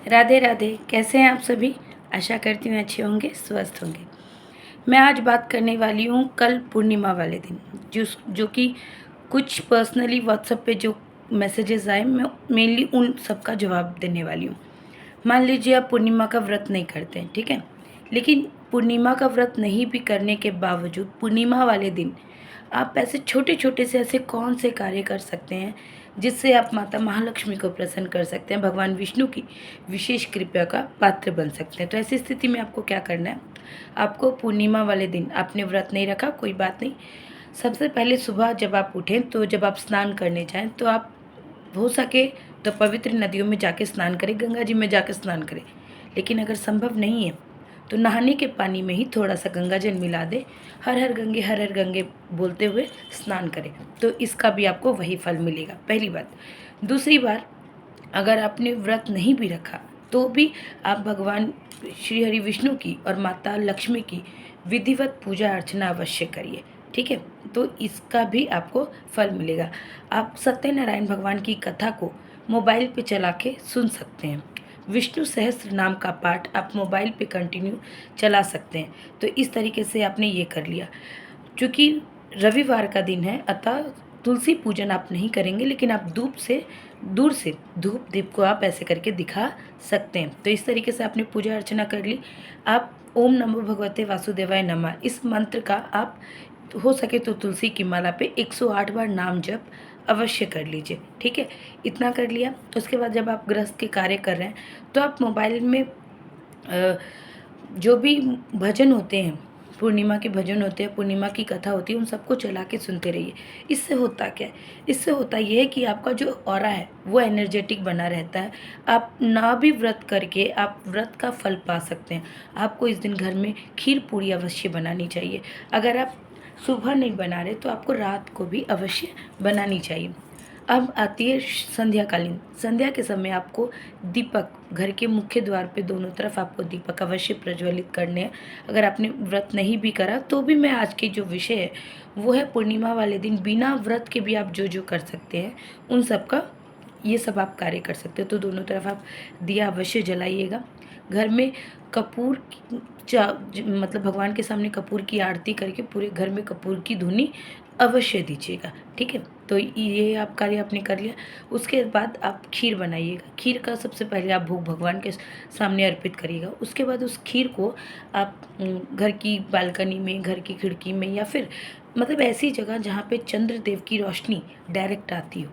राधे राधे। कैसे हैं आप सभी? आशा करती हूँ अच्छे होंगे, स्वस्थ होंगे। मैं आज बात करने वाली हूँ कल पूर्णिमा वाले दिन, जो कि कुछ पर्सनली व्हाट्सएप पे जो मैसेजेस आए, मैं मेनली उन सब का जवाब देने वाली हूँ। मान लीजिए आप पूर्णिमा का व्रत नहीं करते हैं, ठीक है, लेकिन पूर्णिमा का व्रत नहीं भी करने के बावजूद पूर्णिमा वाले दिन आप ऐसे छोटे छोटे से ऐसे कौन से कार्य कर सकते हैं जिससे आप माता महालक्ष्मी को प्रसन्न कर सकते हैं, भगवान विष्णु की विशेष कृपा का पात्र बन सकते हैं। तो ऐसी स्थिति में आपको क्या करना है? आपको पूर्णिमा वाले दिन आपने व्रत नहीं रखा, कोई बात नहीं। सबसे पहले सुबह जब आप उठें, तो जब आप स्नान करने जाएं, तो आप हो सके तो पवित्र नदियों में जाके स्नान करें, गंगा जी में जाके स्नान करें। लेकिन अगर संभव नहीं है तो नहाने के पानी में ही थोड़ा सा गंगा जल मिला दे, हर हर गंगे बोलते हुए स्नान करें, तो इसका भी आपको वही फल मिलेगा। पहली बात। दूसरी बात, अगर आपने व्रत नहीं भी रखा तो भी आप भगवान श्री हरि विष्णु की और माता लक्ष्मी की विधिवत पूजा अर्चना अवश्य करिए, ठीक है, तो इसका भी आपको फल मिलेगा। आप सत्यनारायण भगवान की कथा को मोबाइल पे चला के सुन सकते हैं। विष्णु सहस्त्र नाम का पाठ आप मोबाइल पे कंटिन्यू चला सकते हैं। तो इस तरीके से आपने ये कर लिया। चूँकि रविवार का दिन है, अतः तुलसी पूजन आप नहीं करेंगे, लेकिन आप दूर से धूप दीप को आप ऐसे करके दिखा सकते हैं। तो इस तरीके से आपने पूजा अर्चना कर ली। आप ओम नमो भगवते वासुदेवाय नमः इस मंत्र का आप हो सके तो तुलसी की माला पे 108 बार नाम जप अवश्य कर लीजिए, ठीक है। इतना कर लिया। उसके बाद जब आप गृहस्थ के कार्य कर रहे हैं, तो आप मोबाइल में जो भी भजन होते हैं, पूर्णिमा के भजन होते हैं, पूर्णिमा की कथा होती है, उन सबको चला के सुनते रहिए। इससे होता क्या है? इससे होता ये है कि आपका जो ऑरा है वो एनर्जेटिक बना रहता है। आप ना भी व्रत करके आप व्रत का फल पा सकते हैं। आपको इस दिन घर में खीर पूरी अवश्य बनानी चाहिए। अगर आप सुबह नहीं बना रहे तो आपको रात को भी अवश्य बनानी चाहिए। अब आती है संध्याकालीन। संध्या के समय आपको दीपक घर के मुख्य द्वार पे दोनों तरफ आपको दीपक अवश्य प्रज्वलित करने हैं। अगर आपने व्रत नहीं भी करा तो भी मैं आज की जो विषय है वो है पूर्णिमा वाले दिन बिना व्रत के भी आप जो जो कर सकते हैं उन सब का ये सब आप कार्य कर सकते हो। तो दोनों तरफ आप दिया अवश्य जलाइएगा। घर में कपूर मतलब भगवान के सामने कपूर की आरती करके पूरे घर में कपूर की धुनी अवश्य दीजिएगा, ठीक है। तो ये आप कार्य आपने कर लिया। उसके बाद आप खीर बनाइएगा। खीर का सबसे पहले आप भोग भगवान के सामने अर्पित करिएगा। उसके बाद उस खीर को आप घर की बालकनी में, घर की खिड़की में, या फिर मतलब ऐसी जगह जहाँ पे चंद्रदेव की रोशनी डायरेक्ट आती हो।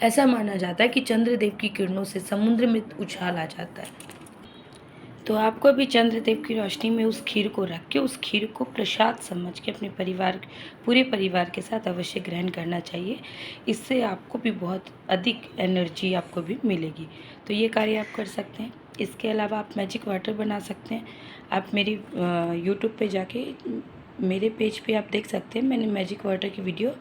ऐसा माना जाता है कि चंद्रदेव की किरणों से समुद्र में उछाल आ जाता है। तो आपको भी चंद्रदेव की रोशनी में उस खीर को रख के, उस खीर को प्रसाद समझ के अपने पूरे परिवार के साथ अवश्य ग्रहण करना चाहिए। इससे आपको भी बहुत अधिक एनर्जी आपको भी मिलेगी। तो ये कार्य आप कर सकते हैं। इसके अलावा आप मैजिक वाटर बना सकते हैं। आप मेरी यूट्यूब पे जाके मेरे पेज पे आप देख सकते हैं, मैंने मैजिक वाटर की वीडियो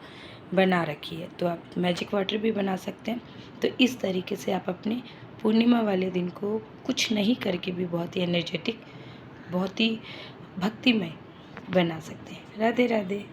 बना रखी है, तो आप मैजिक वाटर भी बना सकते हैं। तो इस तरीके से आप अपने पूर्णिमा वाले दिन को कुछ नहीं करके भी बहुत ही एनर्जेटिक, बहुत ही भक्तिमय बना सकते हैं। राधे राधे।